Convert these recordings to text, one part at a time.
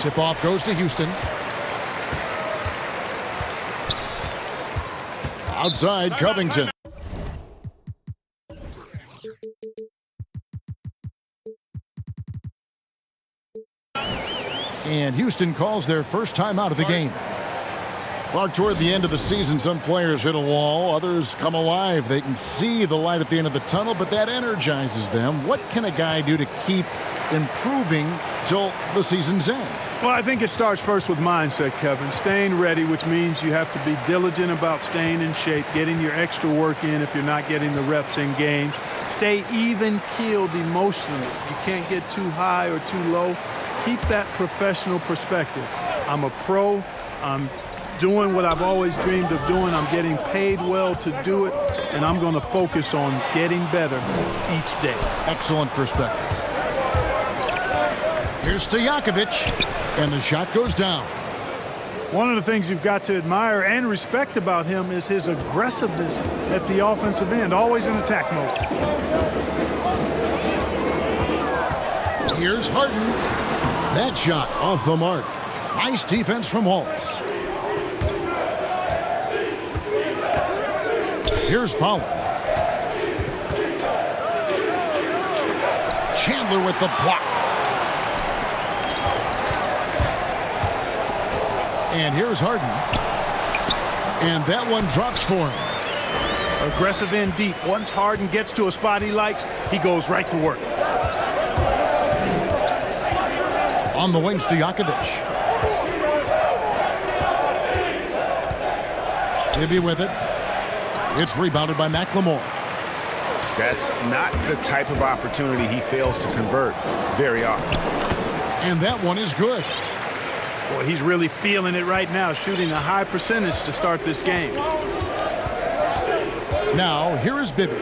Tip-off goes to Houston. Outside, Covington. And Houston calls their first time out of the game. Clark, toward the end of the season, some players hit a wall, others come alive. They can see the light at the end of the tunnel, but that energizes them. What can a guy do to keep improving till the season's end? Well, I think it starts first with mindset, Kevin. Staying ready, which means you have to be diligent about staying in shape, getting your extra work in if you're not getting the reps in games. Stay even-keeled emotionally. You can't get too high or too low. Keep that professional perspective. I'm a pro. I'm doing what I've always dreamed of doing. I'm getting paid well to do it, and I'm going to focus on getting better each day. Excellent perspective. Here's Stojakovic, and the shot goes down. One of the things you've got to admire and respect about him is his aggressiveness at the offensive end, always in attack mode. Here's Harden. That shot off the mark. Nice defense from Wallace. Here's Pollard. Chandler with the block. And here's Harden. And that one drops for him. Aggressive in deep. Once Harden gets to a spot he likes, he goes right to work. On the wing, Stojakovic. Gibby with it. It's rebounded by McLemore. That's not the type of opportunity he fails to convert very often. And that one is good. Boy, he's really feeling it right now, shooting a high percentage to start this game. Now, here is Bibby.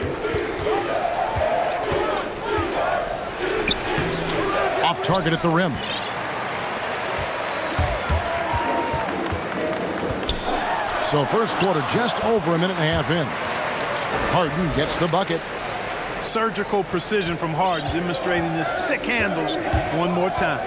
Off target at the rim. So first quarter just over a minute and a half in. Harden gets the bucket. Surgical precision from Harden, demonstrating his sick handles one more time.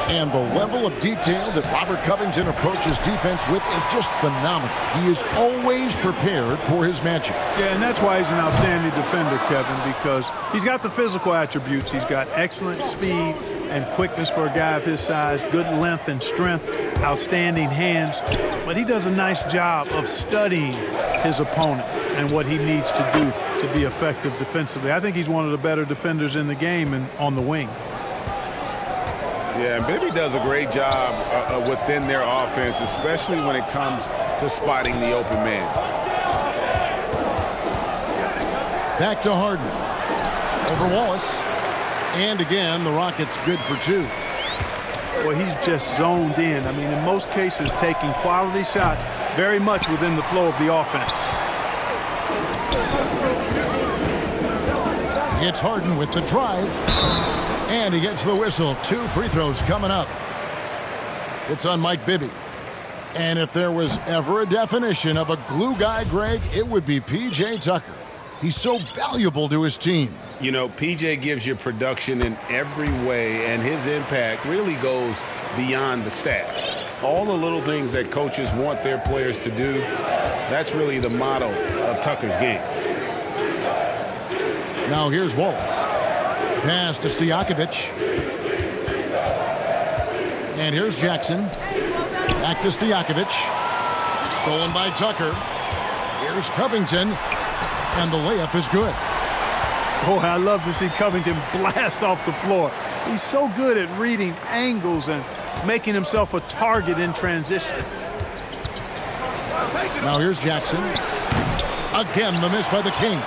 And the level of detail that Robert Covington approaches defense with is just phenomenal. He is always prepared for his matchup. Yeah, and that's why he's an outstanding defender, Kevin, because he's got the physical attributes. He's got excellent speed and quickness for a guy of his size, good length and strength, outstanding hands. But he does a nice job of studying his opponent and what he needs to do to be effective defensively. I think he's one of the better defenders in the game and on the wing. Yeah, and Bibby does a great job within their offense, especially when it comes to spotting the open man. Back to Harden. Over Wallace. And again, the Rockets good for two. Well, he's just zoned in. I mean, in most cases, taking quality shots very much within the flow of the offense. It's Harden with the drive. And he gets the whistle. 2 free throws coming up. It's on Mike Bibby. And if there was ever a definition of a glue guy, Greg, it would be P.J. Tucker. He's so valuable to his team. You know, P.J. gives you production in every way, and his impact really goes beyond the stats. All the little things that coaches want their players to do, that's really the motto of Tucker's game. Now here's Wallace. Pass to Stojakovic. And here's Jackson. Back to Stojakovic. Stolen by Tucker. Here's Covington. And the layup is good. Boy, I love to see Covington blast off the floor. He's so good at reading angles and making himself a target in transition. Now here's Jackson. Again, the miss by the Kings.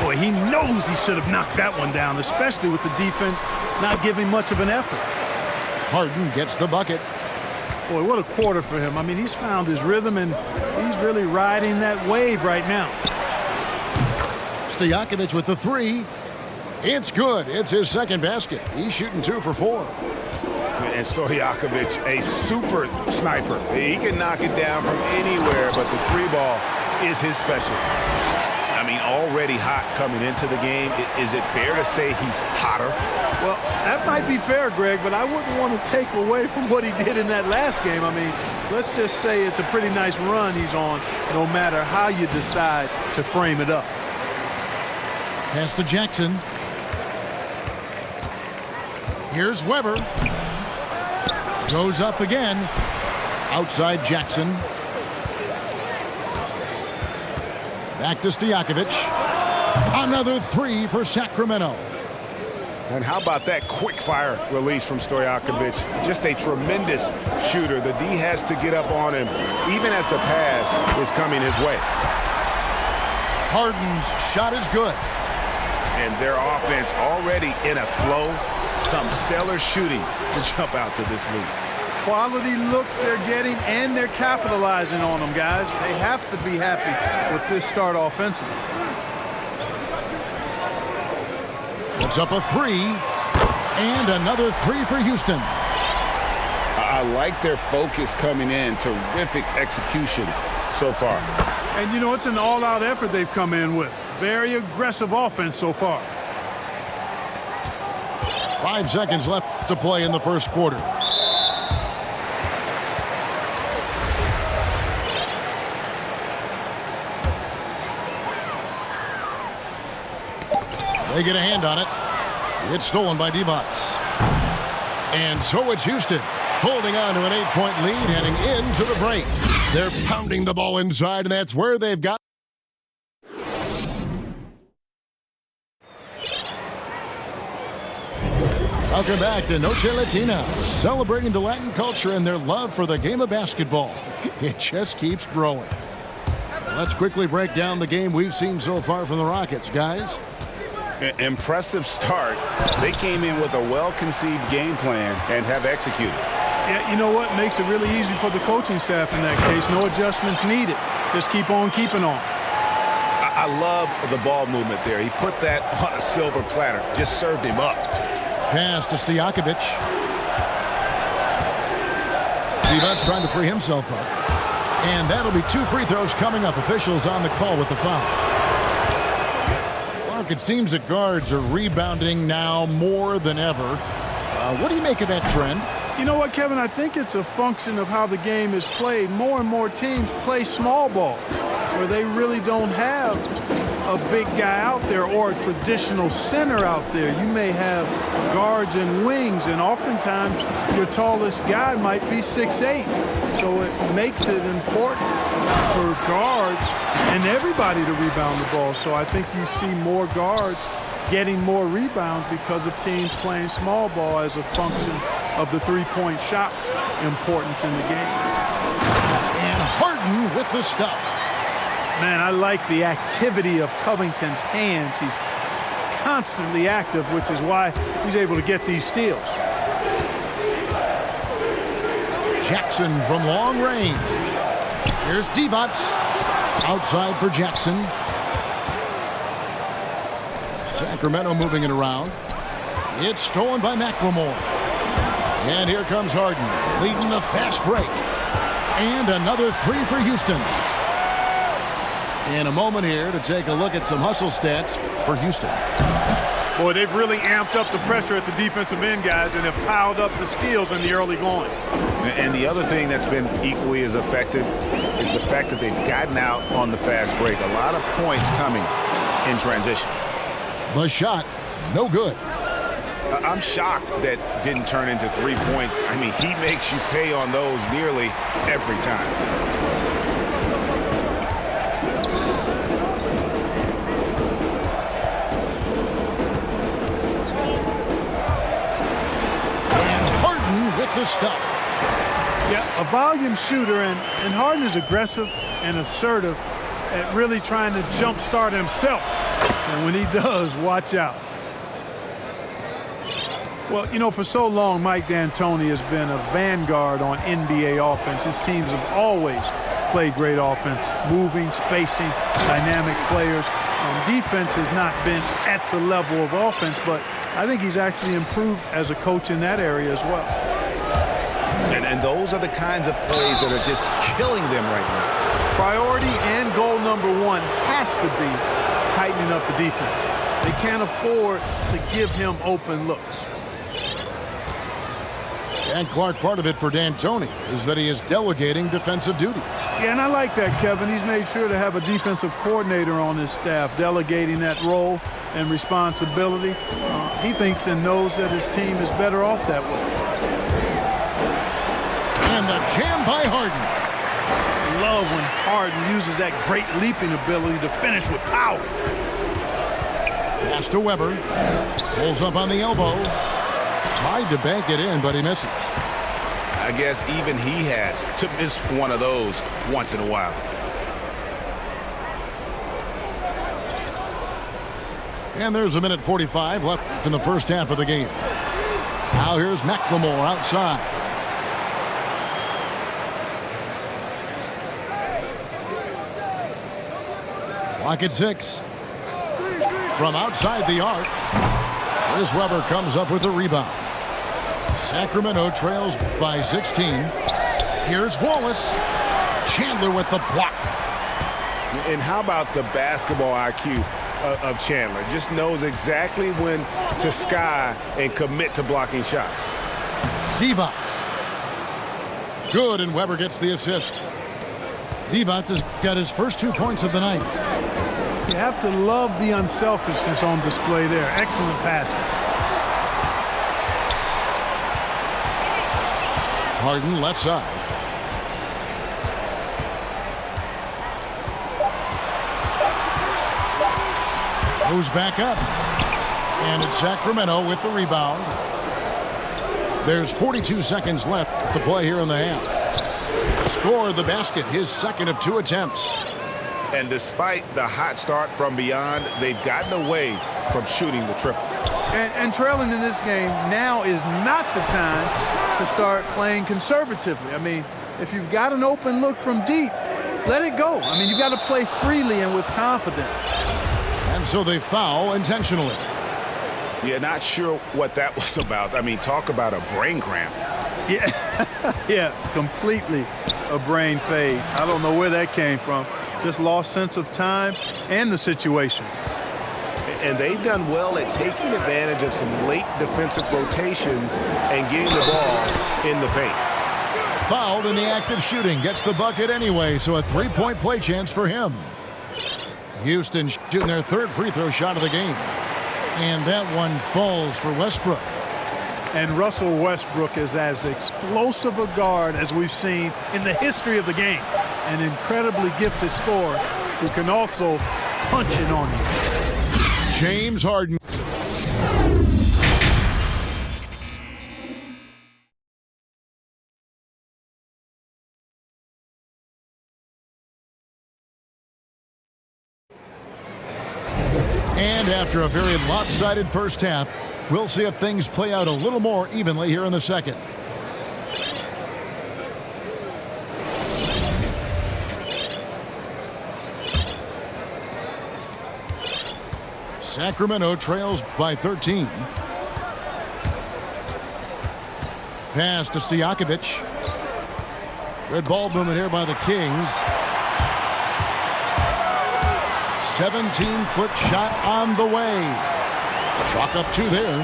Boy, he knows he should have knocked that one down, especially with the defense not giving much of an effort. Harden gets the bucket. Boy, what a quarter for him. I mean, he's found his rhythm, and he's really riding that wave right now. Stojakovic with the 3. It's good. It's his second basket. He's shooting 2 for 4. And Stojakovic, a super sniper. He can knock it down from anywhere, but the 3 ball is his specialty. I mean, already hot coming into the game. Is it fair to say he's hotter? Well, that might be fair, Greg, but I wouldn't want to take away from what he did in that last game. I mean, let's just say it's a pretty nice run he's on, no matter how you decide to frame it up. Pass to Jackson. Here's Weber. Goes up again. Outside Jackson. Back to Stojakovic. Another three for Sacramento. And how about that quick fire release from Stojakovic? Just a tremendous shooter. The D has to get up on him even as the pass is coming his way. Harden's shot is good. And their offense already in a flow. Some stellar shooting to jump out to this lead. Quality looks they're getting, and they're capitalizing on them, guys. They have to be happy with this start offensively. Puts up a three. And another three for Houston. I like their focus coming in. Terrific execution so far. And, you know, it's an all-out effort they've come in with. Very aggressive offense so far. 5 seconds left to play in the first quarter. They get a hand on it. It's stolen by Divac. And so it's Houston holding on to an 8-point lead heading into the break. They're pounding the ball inside, and that's where they've got. Welcome back to Noche Latina, celebrating the Latin culture and their love for the game of basketball. It just keeps growing. Let's quickly break down the game we've seen so far from the Rockets, guys. Impressive start. They came in with a well-conceived game plan and have executed. Yeah, you know what? Makes it really easy for the coaching staff in that case. No adjustments needed. Just keep on keeping on. I love the ball movement there. He put that on a silver platter. Just served him up. Pass to Stojakovic. Divac trying to free himself up. And that'll be 2 free throws coming up. Officials on the call with the foul. Mark, it seems that guards are rebounding now more than ever. What do you make of that trend? You know what, Kevin? I think it's a function of how the game is played. More and more teams play small ball, where they really don't have a big guy out there or a traditional center out there. You may have guards and wings, and oftentimes your tallest guy might be 6'8". So it makes it important for guards and everybody to rebound the ball. So I think you see more guards getting more rebounds because of teams playing small ball as a function of the three-point shot's importance in the game. And Harden with the stuff. Man, I like the activity of Covington's hands. He's constantly active, which is why he's able to get these steals. Jackson from long range. Here's Divac. Outside for Jackson. Sacramento moving it around. It's stolen by McLemore. And here comes Harden, leading the fast break. And another three for Houston. In a moment here to take a look at some hustle stats for Houston. Boy, they've really amped up the pressure at the defensive end, guys, and have piled up the steals in the early going. And the other thing that's been equally as effective is the fact that they've gotten out on the fast break. A lot of points coming in transition. The shot, no good. I'm shocked that didn't turn into 3 points. I mean, he makes you pay on those nearly every time. The stuff. Yeah, a volume shooter, and Harden is aggressive and assertive at really trying to jumpstart himself. And when he does, watch out. Well, you know, for so long, Mike D'Antoni has been a vanguard on NBA offense. His teams have always played great offense, moving, spacing, dynamic players. Defense has not been at the level of offense, but I think he's actually improved as a coach in that area as well. And those are the kinds of plays that are just killing them right now. Priority and goal number one has to be tightening up the defense. They can't afford to give him open looks. And Clark, part of it for D'Antoni is that he is delegating defensive duties. Yeah, and I like that, Kevin. He's made sure to have a defensive coordinator on his staff delegating that role and responsibility. He thinks and knows that his team is better off that way. And the jam by Harden. Love when Harden uses that great leaping ability to finish with power. Pass to Weber. Pulls up on the elbow. Tried to bank it in, but he misses. I guess even he has to miss one of those once in a while. And there's 1:45 left in the first half of the game. Now here's McLemore outside. Clock at 6. From outside the arc, Chris Webber comes up with the rebound. Sacramento trails by 16. Here's Wallace. Chandler with the block. And how about the basketball IQ of Chandler? Just knows exactly when to sky and commit to blocking shots. Divac. Good, and Weber gets the assist. Divac has got his first 2 points of the night. You have to love the unselfishness on display there. Excellent passing. Harden left side. Moves back up. And it's Sacramento with the rebound. There's 42 seconds left to play here in the half. Scored the basket, his second of 2 attempts. And despite the hot start from beyond, they've gotten away from shooting the triple. And trailing in this game, now is not the time to start playing conservatively. I mean, if you've got an open look from deep, let it go. I mean, you've got to play freely and with confidence. And so they foul intentionally. Yeah, not sure what that was about. I mean, talk about a brain cramp. Yeah, yeah, completely a brain fade. I don't know where that came from. Just lost sense of time and the situation. And they've done well at taking advantage of some late defensive rotations and getting the ball in the paint. Fouled in the act of shooting. Gets the bucket anyway, so a 3-point play chance for him. Houston shooting their 3rd free throw shot of the game. And that one falls for Westbrook. And Russell Westbrook is as explosive a guard as we've seen in the history of the game. An incredibly gifted scorer who can also punch it on you. James Harden. And after a very lopsided first half, we'll see if things play out a little more evenly here in the second. Sacramento trails by 13. Pass to Stojakovic. Good ball movement here by the Kings. 17-foot shot on the way. Chalk up 2 there.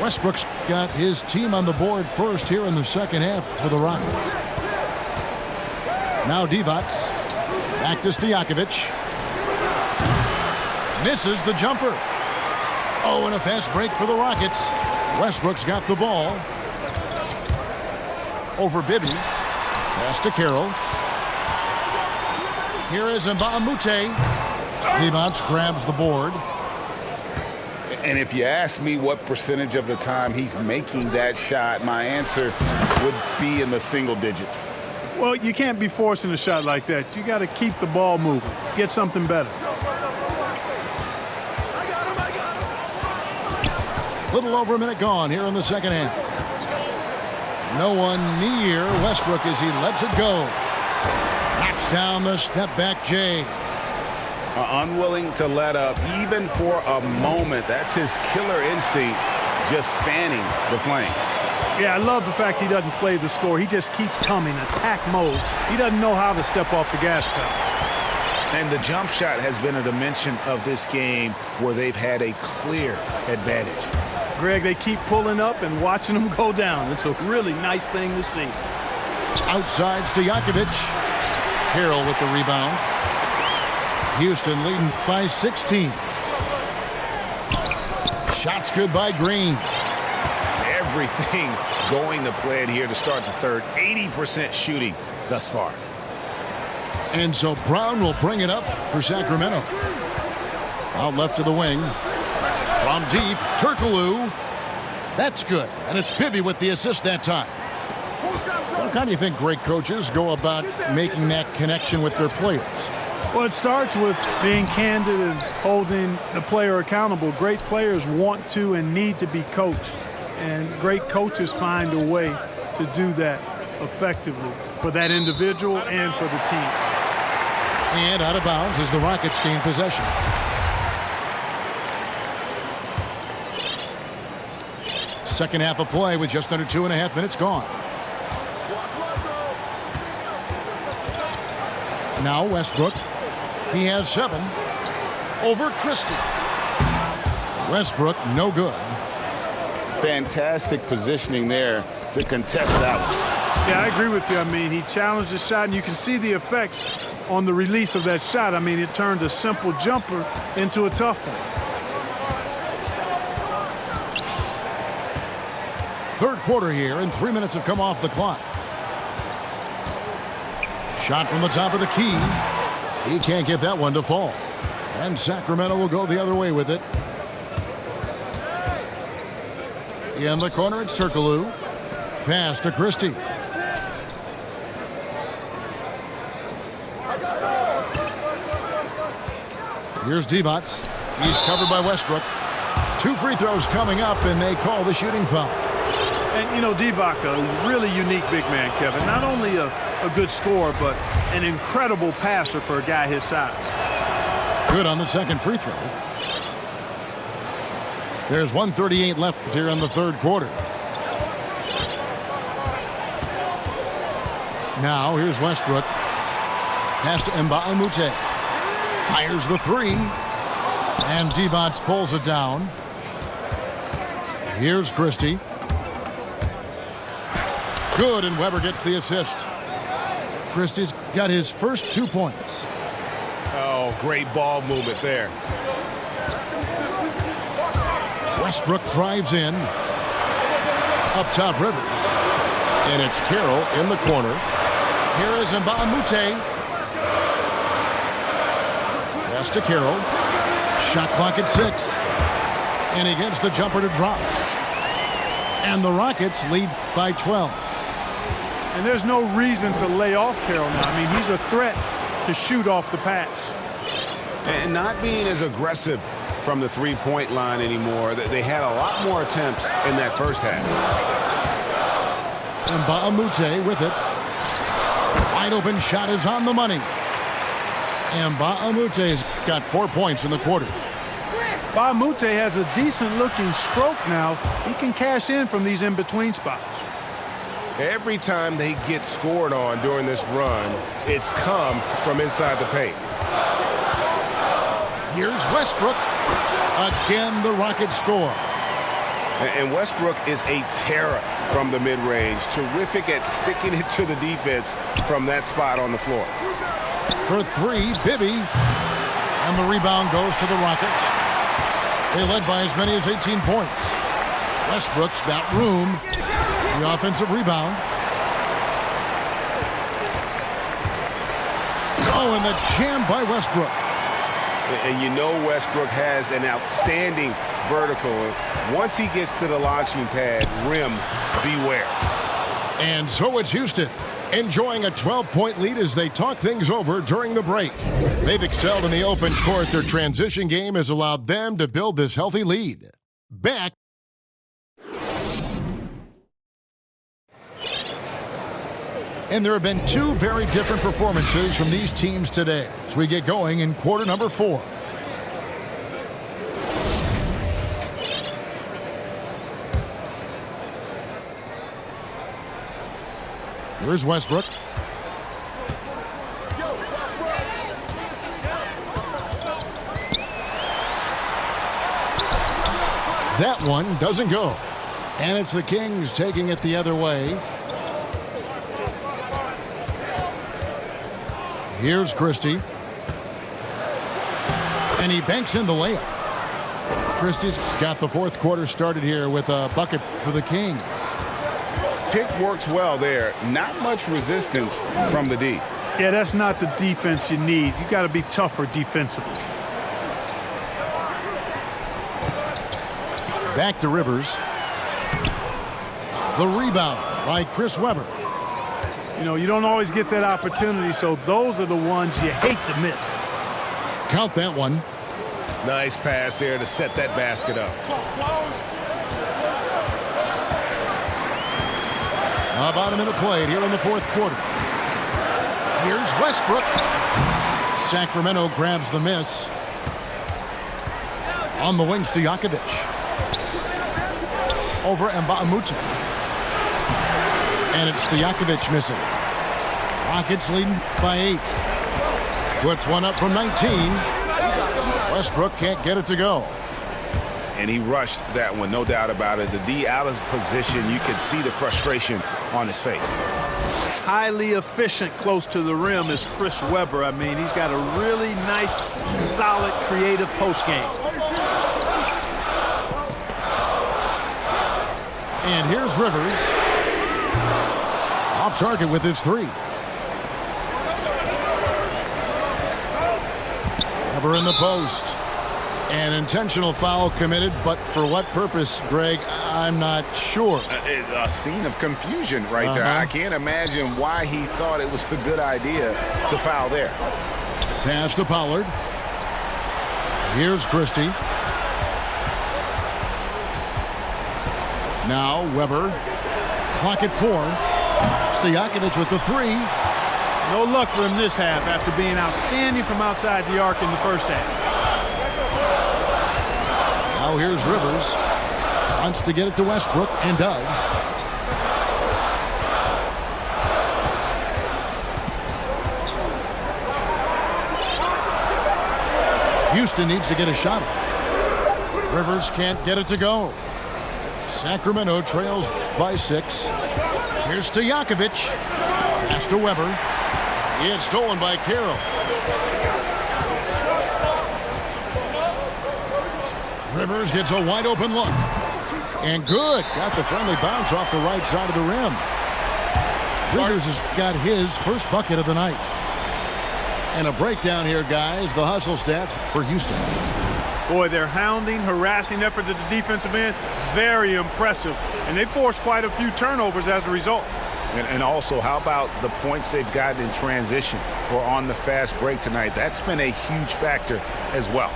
Westbrook's got his team on the board first here in the second half for the Rockets. Now Divac. Back to Stojakovic. Misses the jumper. Oh, and a fast break for the Rockets. Westbrook's got the ball. Over Bibby. Pass to Carroll. Here is Mbah a Moute. Divac grabs the board. And if you ask me what percentage of the time he's making that shot, my answer would be in the single digits. Well, you can't be forcing a shot like that. You got to keep the ball moving. Get something better. Little over a minute gone here in the second half. No one near Westbrook as he lets it go. Knocks down the step-back Jay. Unwilling to let up even for a moment. That's his killer instinct, just fanning the flame. Yeah, I love the fact he doesn't play the score. He just keeps coming, attack mode. He doesn't know how to step off the gas pedal. And the jump shot has been a dimension of this game where they've had a clear advantage. Greg, they keep pulling up and watching them go down. It's a really nice thing to see. Outside Stojakovic. Carroll with the rebound. Houston leading by 16. Shots good by Green. Everything going to plan here to start the third. 80% shooting thus far. And so Brown will bring it up for Sacramento. Out left to the wing. From deep, Turkoglu. That's good. And it's Bibby with the assist that time. How do you think great coaches go about making that connection with their players? Well, it starts with being candid and holding the player accountable. Great players want to and need to be coached. And great coaches find a way to do that effectively for that individual and for the team. And out of bounds as the Rockets gain possession. Second half of play with just under 2.5 minutes gone. Now Westbrook. He has 7 over Christie. Westbrook, no good. Fantastic positioning there to contest that one. Yeah, I agree with you. I mean, he challenged the shot, and you can see the effects on the release of that shot. I mean, it turned a simple jumper into a tough one. Third quarter here, and 3 minutes have come off the clock. Shot from the top of the key. He can't get that one to fall. And Sacramento will go the other way with it. In the corner, it's Turkoglu. Pass to Christie. Here's Divac. He's covered by Westbrook. 2 free throws coming up, and they call the shooting foul. And, you know, Divac, a really unique big man, Kevin. Not only a good scorer, but an incredible passer for a guy his size. Good on the second free throw. There's 1:38 left here in the third quarter. Now here's Westbrook. Pass to Mbah a Moute. Fires the 3. And Divac pulls it down. Here's Christie. Good, and Weber gets the assist. Christie's got his first 2 points. Oh, great ball movement there. Westbrook drives in. Up top, Rivers. And it's Carroll in the corner. Here is Mbah a Moute. Pass to Carroll. Shot clock at 6. And he gets the jumper to drop. And the Rockets lead by 12. And there's no reason to lay off Carroll now. I mean, he's a threat to shoot off the pass. And not being as aggressive from the three-point line anymore. They had a lot more attempts in that first half. Mbah a Moute with it. Wide open shot is on the money. And Mbah a Moute's got 4 points in the quarter. Mbah a Moute has a decent-looking stroke now. He can cash in from these in-between spots. Every time they get scored on during this run, it's come from inside the paint. Here's Westbrook. Again, the Rockets score. And Westbrook is a terror from the mid-range. Terrific at sticking it to the defense from that spot on the floor. For 3, Bibby. And the rebound goes to the Rockets. They led by as many as 18 points. Westbrook's got room. The offensive rebound. Oh, and the jam by Westbrook. And you know Westbrook has an outstanding vertical. Once he gets to the launching pad, rim, beware. And so it's Houston, enjoying a 12-point lead as they talk things over during the break. They've excelled in the open court. Their transition game has allowed them to build this healthy lead. Back. And there have been 2 very different performances from these teams today as we get going in quarter number 4. Here's Westbrook. That one doesn't go. And it's the Kings taking it the other way. Here's Christie. And he banks in the layup. Christie's got the fourth quarter started here with a bucket for the Kings. Pick works well there. Not much resistance from the D. Yeah, that's not the defense you need. You got to be tougher defensively. Back to Rivers. The rebound by Chris Webber. You know, you don't always get that opportunity, so those are the ones you hate to miss. Count that one. Nice pass there to set that basket up. About a minute played here in the fourth quarter. Here's Westbrook. Sacramento grabs the miss. On the wings to Stojakovic. Over Mbamute. And it's Stojakovic missing. Rockets leading by 8. Puts one up from 19. Westbrook can't get it to go. And he rushed that one, no doubt about it. The D out of position. You can see the frustration on his face. Highly efficient close to the rim is Chris Webber. I mean, he's got a really nice, solid, creative post game. And here's Rivers. Off target with his 3. Webber in the post. An intentional foul committed, but for what purpose, Greg, I'm not sure. A scene of confusion right there. I can't imagine why he thought it was a good idea to foul there. Pass to Pollard. Here's Christie. Now Webber. Clock at 4. Stojakovic with the 3. No luck for him this half after being outstanding from outside the arc in the first half. Now here's Rivers. Wants to get it to Westbrook and does. Houston needs to get a shot off. Rivers can't get it to go. Sacramento trails by 6. Here's Stojakovic. Pass to Webber. It's stolen by Carroll. Rivers gets a wide open look. And good. Got the friendly bounce off the right side of the rim. Rivers has got his first bucket of the night. And a breakdown here, guys. The hustle stats for Houston. Boy, their hounding, harassing effort at the defensive end, very impressive. And they forced quite a few turnovers as a result. And also, how about the points they've gotten in transition or on the fast break tonight? That's been a huge factor as well.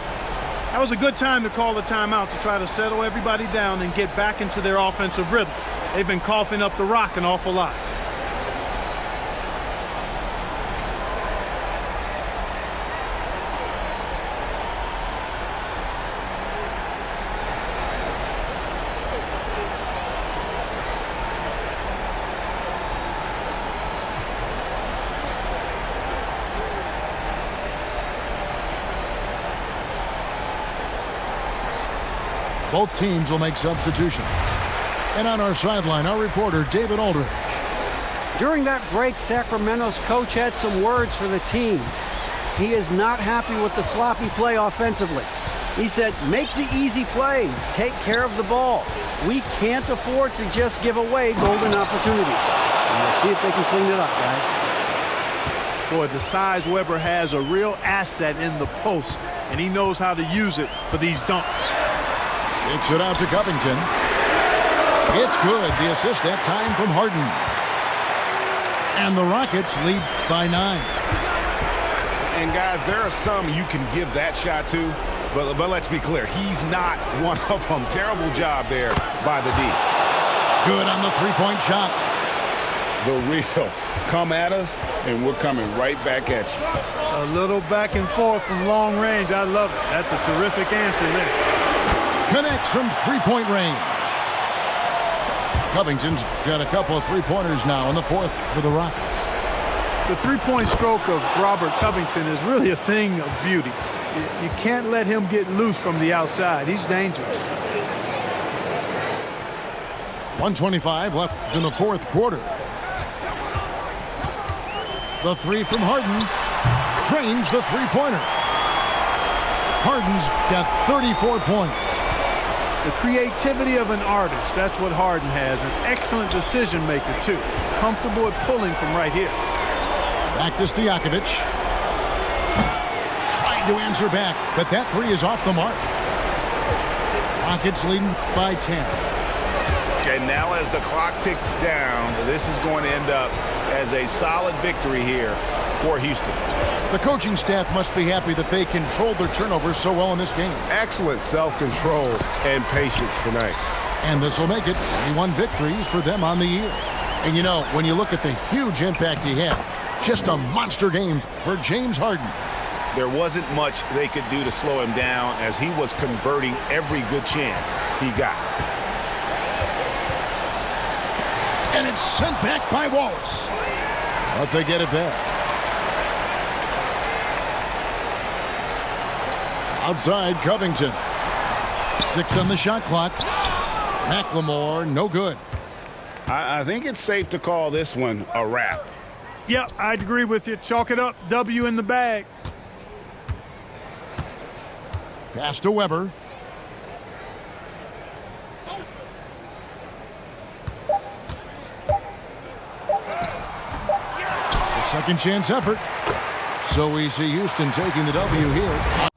That was a good time to call a timeout to try to settle everybody down and get back into their offensive rhythm. They've been coughing up the rock an awful lot. Both teams will make substitutions. And on our sideline, our reporter, David Aldridge. During that break, Sacramento's coach had some words for the team. He is not happy with the sloppy play offensively. He said, make the easy play, take care of the ball. We can't afford to just give away golden opportunities. And we'll see if they can clean it up, guys. Boy, the size Webber has a real asset in the post, and he knows how to use it for these dunks. Kicks it out to Covington. It's good. The assist that time from Harden. And the Rockets lead by 9. And guys, there are some you can give that shot to, but let's be clear, he's not one of them. Terrible job there by the D. Good on the three-point shot. The real come at us, and we're coming right back at you. A little back and forth from long range. I love it. That's a terrific answer there. Connects from three-point range. Covington's got a couple of three-pointers now in the fourth for the Rockets. The three-point stroke of Robert Covington is really a thing of beauty. You can't let him get loose from the outside. He's dangerous. 1:25 left in the fourth quarter. The three from Harden drains the three-pointer. Harden's got 34 points. The creativity of an artist, that's what Harden has. An excellent decision maker, too. Comfortable at pulling from right here. Back to Stojakovic. Trying to answer back, but that three is off the mark. Rockets leading by 10. And now as the clock ticks down, this is going to end up as a solid victory here for Houston. The coaching staff must be happy that they controlled their turnovers so well in this game. Excellent self-control and patience tonight. And this will make it 21 victories for them on the year. And you know, when you look at the huge impact he had, just a monster game for James Harden. There wasn't much they could do to slow him down as he was converting every good chance he got. And it's sent back by Wallace. But they get it back. Outside Covington. 6 on the shot clock. McLemore, no good. I think it's safe to call this one a wrap. Yep, I'd agree with you. Chalk it up. W in the bag. Pass to Weber. The second chance effort. So we see Houston taking the W here.